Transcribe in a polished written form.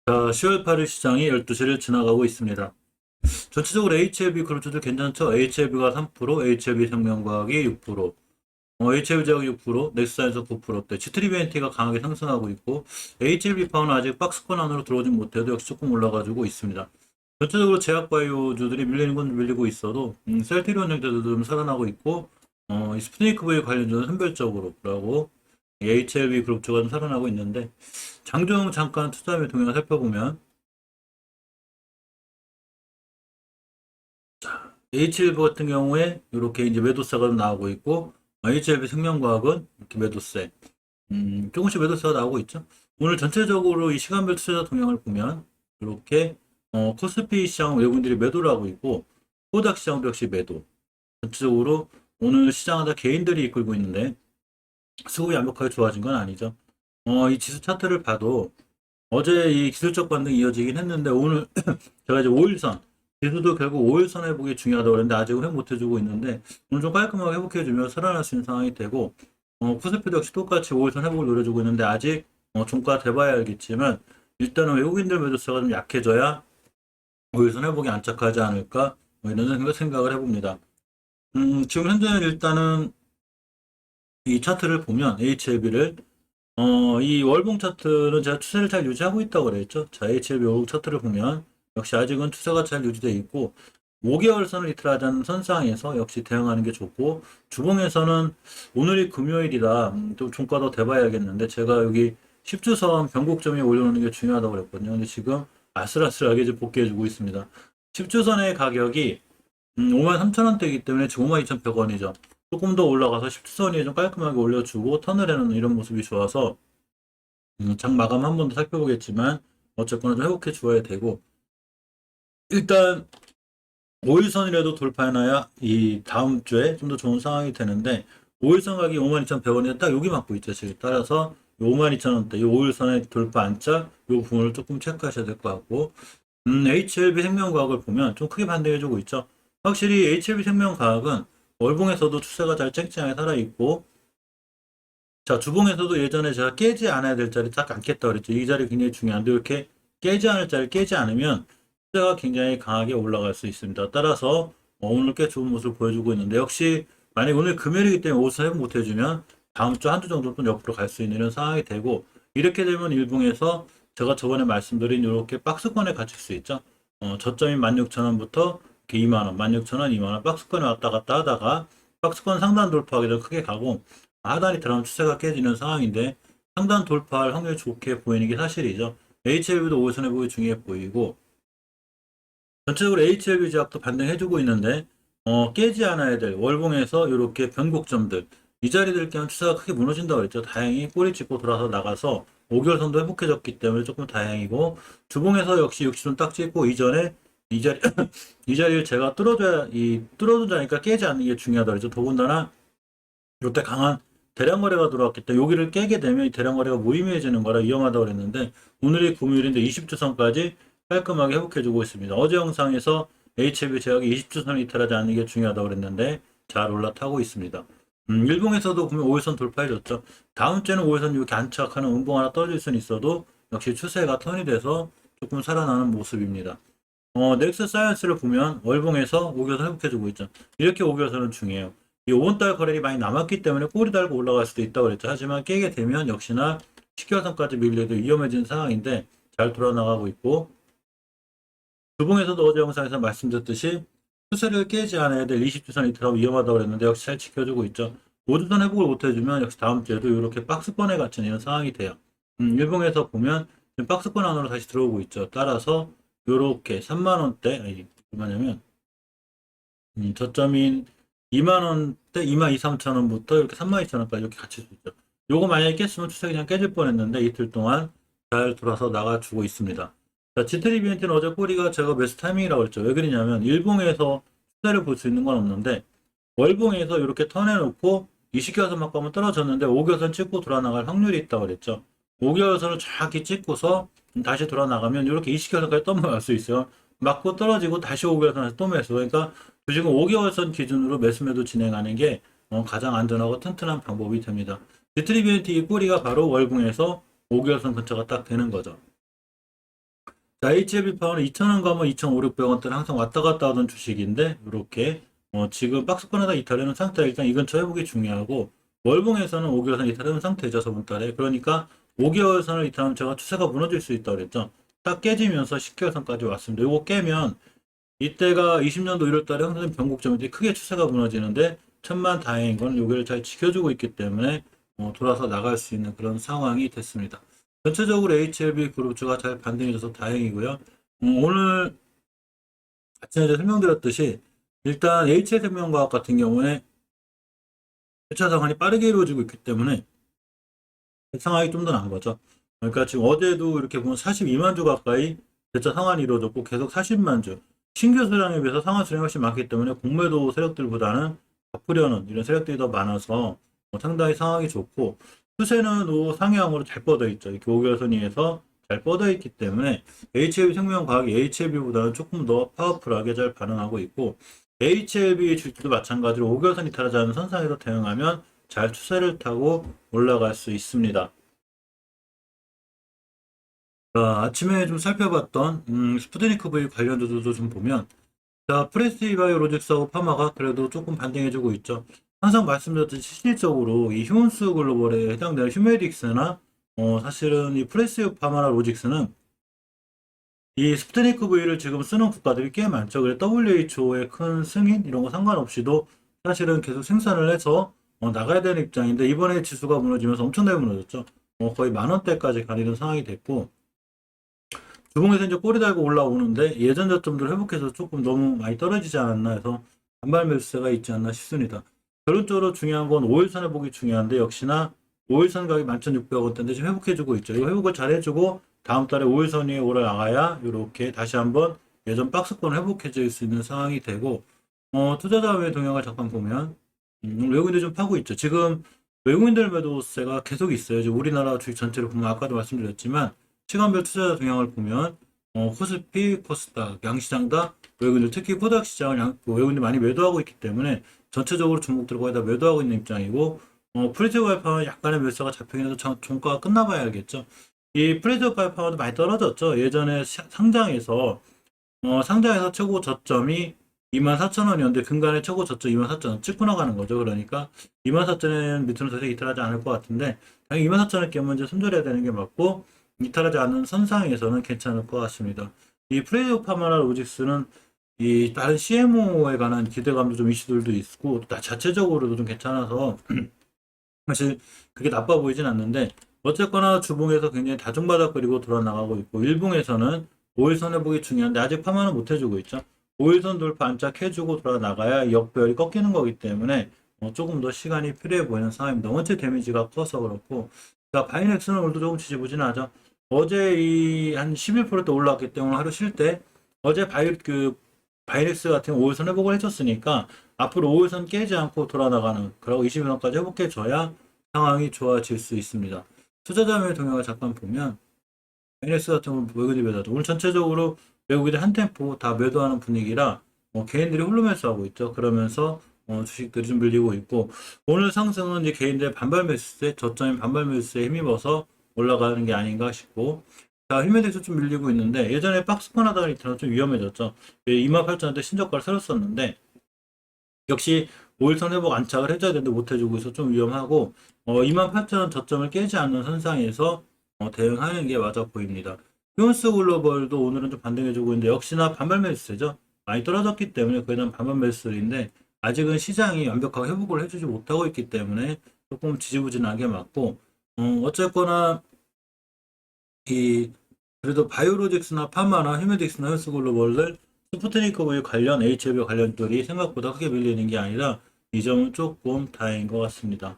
자, 10월 8일 시장이 12시를 지나가고 있습니다. 전체적으로 HLB 그룹주들 괜찮죠? HLB가 3%, HLB 생명과학이 6%, HLB제약이 6%, 넥스사이언스 9%대, G3BNT가 강하게 상승하고 있고, HLB 파워는 아직 박스권 안으로 들어오진 못해도 역시 조금 올라가지고 있습니다. 전체적으로 제약바이오주들이 밀리는 건 밀리고 있어도, 셀트리온 형제도 좀 살아나고 있고, 이 스푸니크 V 관련주는 선별적으로라고, HLB 그룹주가 좀 살아나고 있는데, 장중 잠깐 투자매 동향 살펴보면, HLB 같은 경우에 이렇게 이제 매도세가 나오고 있고, HLB 생명과학은 이렇게 매도세, 조금씩 매도세가 나오고 있죠. 오늘 전체적으로 이 시간별 투자 동향을 보면 이렇게 코스피 시장 외국인들이 매도를 하고 있고, 코닥 시장도 역시 매도. 전체적으로 오늘 시장은 다 개인들이 이끌고 있는데 수급이 완벽하게 좋아진 건 아니죠. 이 지수 차트를 봐도 어제 이 기술적 반등이 이어지긴 했는데 오늘 제가 이제 5일선 지수도 결국 5일선 회복이 중요하다고 그랬는데 아직은 회복 못 해주고 있는데 오늘 좀 깔끔하게 회복해주면 살아날 수 있는 상황이 되고 코스피도 역시 똑같이 5일선 회복을 노려주고 있는데 아직 종가 돼봐야 알겠지만 일단은 외국인들 매도세가 좀 약해져야 5일선 회복이 안착하지 않을까 이런 생각을 해봅니다. 지금 현재는 일단은 이 차트를 보면 HLB를 이 월봉 차트는 제가 추세를 잘 유지하고 있다고 그랬죠. 자, HLB 월봉 차트를 보면 역시 아직은 추세가 잘 유지되어 있고 5개월선을 이틀하자는 선상에서 역시 대응하는 게 좋고 주봉에서는 오늘이 금요일이라 좀 종가 더 돼봐야겠는데 제가 여기 10주선 변곡점에 올려놓는 게 중요하다고 그랬거든요. 근데 지금 아슬아슬하게 이제 복귀해주고 있습니다. 10주선의 가격이 53,000원대이기 때문에 지금 52,100원이죠. 조금 더 올라가서 10주선 위에 좀 깔끔하게 올려주고 턴을 해놓는 이런 모습이 좋아서 장 마감 한 번 더 살펴보겠지만 어쨌거나 좀 회복해 주어야 되고 일단 5일선이라도 돌파해놔야 이 다음 주에 좀 더 좋은 상황이 되는데 5일선 가격이 52,100원이 딱 여기 맞고 있죠. 지금 따라서 52,000원대 이 5일선의 돌파 안짜 이 부분을 조금 체크하셔야 될 것 같고 HLB 생명과학을 보면 좀 크게 반등해주고 있죠. 확실히 HLB 생명과학은 월봉에서도 추세가 잘 쨍쨍하게 살아있고 자, 주봉에서도 예전에 제가 깨지 않아야 될 자리 딱 앉겠다 그랬죠. 이 자리 굉장히 중요한데 이렇게 깨지 않을 자리 깨지 않으면 숫자가 굉장히 강하게 올라갈 수 있습니다. 따라서 오늘 꽤 좋은 모습을 보여주고 있는데 역시 만약 오늘 금요일이기 때문에 옷을 회복 못 해주면 다음 주 한 주 정도 또 옆으로 갈 수 있는 이런 상황이 되고 이렇게 되면 일봉에서 제가 저번에 말씀드린 이렇게 박스권에 갇힐 수 있죠. 저점이 16,000원부터 2만원, 16,000원, 2만원 박스권에 왔다 갔다 하다가 박스권 상단 돌파하기 전 크게 가고 하단이 들어가면 추세가 깨지는 상황인데 상단 돌파할 확률이 좋게 보이는 게 사실이죠. HLB도 5선 회복이 중요해 보이고 전체적으로 HLB 제약도 반등해주고 있는데 깨지 않아야 될 월봉에서 이렇게 변곡점들 이 자리들 깨면 추세가 크게 무너진다고 그랬죠. 다행히 꼬리 짚고 돌아서 나가서 5개월선도 회복해졌기 때문에 조금 다행이고 주봉에서 역시 60선 딱 찍고 이전에 이 자리 이 자리를 제가 뚫어두자니까 깨지 않는 게 중요하다 그랬죠. 더군다나 이때 강한 대량 거래가 들어왔기 때문에 여기를 깨게 되면 이 대량 거래가 무의미해지는 거라 위험하다고 그랬는데 오늘이 금요일인데 20주선까지 깔끔하게 회복해주고 있습니다. 어제 영상에서 HLB 제약이 20주선 이탈하지 않는 게 중요하다고 그랬는데 잘 올라타고 있습니다. 일봉에서도 보면 5일선 돌파해줬죠. 다음 주에는 5일선 이렇게 안착하는 음봉 하나 떨어질 수는 있어도 역시 추세가 턴이 돼서 조금 살아나는 모습입니다. 넥스 사이언스를 보면 월봉에서 5개월선 회복해주고 있죠. 이렇게 5개월선은 중요해요. 이 5원달 거래량이 많이 남았기 때문에 꼬리 달고 올라갈 수도 있다고 그랬죠. 하지만 깨게 되면 역시나 10개월선까지 밀려도 위험해지는 상황인데 잘 돌아나가고 있고 주봉에서도 어제 영상에서 말씀드렸듯이 추세를 깨지 않아야 될 20주선 이탈하고 위험하다고 그랬는데 역시 잘 지켜주고 있죠. 5주선 회복을 못해주면 역시 다음 주에도 이렇게 박스권에 갇힌 이런 상황이 돼요. 일봉에서 보면 지금 박스권 안으로 다시 들어오고 있죠. 따라서 이렇게 3만원대 아니 얼마냐면 저점인 2만원대 22,3천원부터 이렇게 32,000원까지 이렇게 갇힐 수 있죠. 요거 만약에 깼으면 추세 그냥 깨질 뻔했는데 이틀 동안 잘 돌아서 나가주고 있습니다. 자, 지트리비엔트는 어제 꼬리가 제가 매수 타이밍이라고 했죠. 왜 그러냐면 일봉에서 추세를 볼 수 있는 건 없는데 월봉에서 이렇게 턴해놓고 20개월선 맞고 한번 떨어졌는데 5개월선 찍고 돌아나갈 확률이 있다고 그랬죠. 5개월선을 정확히 찍고서 다시 돌아나가면 이렇게 20개월선까지 넘어갈 수 있어요. 맞고 떨어지고 다시 5개월선에서 또 매수. 그러니까 지금 5개월선 기준으로 매수매도 진행하는 게 가장 안전하고 튼튼한 방법이 됩니다. 지트리비엔트 이 꼬리가 바로 월봉에서 5개월선 근처가 딱 되는 거죠. 자, HLB 파워는 2,000원 가면 2,500~600원대는 항상 왔다 갔다 하던 주식인데, 이렇게, 지금 박스권에다 이탈하는 상태, 일단 이 근처 회복이 중요하고, 월봉에서는 5개월선 이탈하는 상태죠, 저번 달에. 그러니까, 5개월선을 이탈하면 제가 추세가 무너질 수 있다고 그랬죠. 딱 깨지면서 10개월선까지 왔습니다. 이거 깨면, 이때가 20년도 1월 달에 항상 변곡점인데 크게 추세가 무너지는데, 천만 다행인 건 여기를 잘 지켜주고 있기 때문에, 돌아서 나갈 수 있는 그런 상황이 됐습니다. 전체적으로 HLB 그룹주가 잘 반등해줘서 다행이고요. 오늘 아침에 설명드렸듯이 일단 HL생명과학 같은 경우에 회차 상환이 빠르게 이루어지고 있기 때문에 상황이 좀 더 나은 거죠. 그러니까 지금 어제도 이렇게 보면 42만 주 가까이 대차 상환이 이루어졌고 계속 40만 주. 신규 수량에 비해서 상환 수량이 훨씬 많기 때문에 공매도 세력들보다는 갚으려는 이런 세력들이 더 많아서 상당히 상황이 좋고 추세는 상향으로 잘 뻗어 있죠. 이렇게 5개월 위에서 잘 뻗어 있기 때문에 HLB 생명과학이 HLB보다는 조금 더 파워풀하게 잘 반응하고 있고 HLB 주식도 마찬가지로 5개월 이탈하지 않은 선상에서 대응하면 잘 추세를 타고 올라갈 수 있습니다. 자, 아침에 좀 살펴봤던 스푸트니크 V 관련주도 좀 보면 자, 프레스티바이오로직스하고 파마가 그래도 조금 반등해주고 있죠. 항상 말씀드렸듯이 실질적으로 이 휴먼스 글로벌에 해당되는 휴메딕스나 사실은 이 프레스 파마나 로직스는 이 스푸트니크 V를 지금 쓰는 국가들이 꽤 많죠. 그래 WHO의 큰 승인 이런 거 상관없이도 사실은 계속 생산을 해서 나가야 되는 입장인데 이번에 지수가 무너지면서 엄청나게 무너졌죠. 거의 10,000원대까지 가리는 상황이 됐고 주봉에서 이제 꼬리 달고 올라오는데 예전 저점들 회복해서 조금 너무 많이 떨어지지 않았나 해서 반발 매수세가 있지 않나 싶습니다. 결론적으로 중요한 건 5일선 회복이 중요한데 역시나 5일선 가격이 11,600원대인데 지금 회복해주고 있죠. 이 회복을 잘 해주고 다음 달에 5일선 위에 올라가야 이렇게 다시 한번 예전 박스권 회복해질 수 있는 상황이 되고 투자자의 동향을 잠깐 보면 외국인들 좀 파고 있죠. 지금 외국인들 매도세가 계속 있어요. 지금 우리나라 주식 전체를 보면 아까도 말씀드렸지만 시간별 투자자 동향을 보면 코스피, 코스닥, 양시장 다 외국인들 특히 코스닥 시장을 외국인들이 많이 매도하고 있기 때문에 전체적으로 중국들 거의 다 매도하고 있는 입장이고 프리즈 와이파는 약간의 매수가 잡히긴 해도 종가가 끝나봐야 알겠죠. 이 프리즈 와이파도 많이 떨어졌죠. 예전에 상장에서 최고 저점이 24,000원이었는데 근간에 최고 저점 24,000원 찍고 나가는 거죠. 그러니까 24,000원 밑으로 더 이상 이탈하지 않을 것 같은데 당연히 24,000원 깨면 이제 손절해야 되는 게 맞고 이탈하지 않는 선상에서는 괜찮을 것 같습니다. 이 프레이오 파마나 로직스는 이 다른 CMO에 관한 기대감도 좀 이슈들도 있고 자체적으로도 좀 괜찮아서 사실 그게 나빠 보이진 않는데 어쨌거나 주봉에서 굉장히 다중바닥거리고 돌아나가고 있고 일봉에서는 5일선 회복이 중요한데 아직 파마는 못 해주고 있죠. 5일선 돌파 안착 해주고 돌아나가야 역별이 꺾이는 거기 때문에 조금 더 시간이 필요해 보이는 상황입니다. 원체 데미지가 커서 그렇고 자, 바이넥스는 오늘도 조금 지지부진하죠. 어제 이 한 11%대 올라왔기 때문에 하루 쉴 때 어제 바이넥스 같은 5일선 회복을 해줬으니까 앞으로 5일선 깨지 않고 돌아나가는 그리고 20일선까지 회복해줘야 상황이 좋아질 수 있습니다. 투자자의 동향을 잠깐 보면 바이넥스 같은 경우는 외국인이 매도하죠. 오늘 전체적으로 외국인이 한 템포 다 매도하는 분위기라 개인들이 홀로 매수하고 있죠. 그러면서 주식들이 좀 밀리고 있고 오늘 상승은 이제 개인들의 반발 매수세, 저점인 반발 매수세에 힘입어서 올라가는 게 아닌가 싶고 자, 휴메딕스 좀 밀리고 있는데 예전에 박스권 하다가 이틀은 좀 위험해졌죠. 28,000원대 신저가를 세웠었는데 역시 5일선 회복 안착을 해줘야 되는데 못 해주고 있어 좀 위험하고 28,000원 저점을 깨지 않는 선상에서 대응하는 게 맞아 보입니다. 휴먼스 글로벌도 오늘은 좀 반등해주고 있는데 역시나 반발 매수세죠. 많이 떨어졌기 때문에 그에 대한 반발 매수인데 아직은 시장이 완벽하게 회복을 해주지 못하고 있기 때문에 조금 지지부진하게 맞고 어쨌거나 그래도 바이오로직스나 파마나 휴메딕스나 헬스글로벌을 스푸트니크 V 관련 HLB 관련들이 생각보다 크게 밀리는 게 아니라 이 점은 조금 다행인 것 같습니다.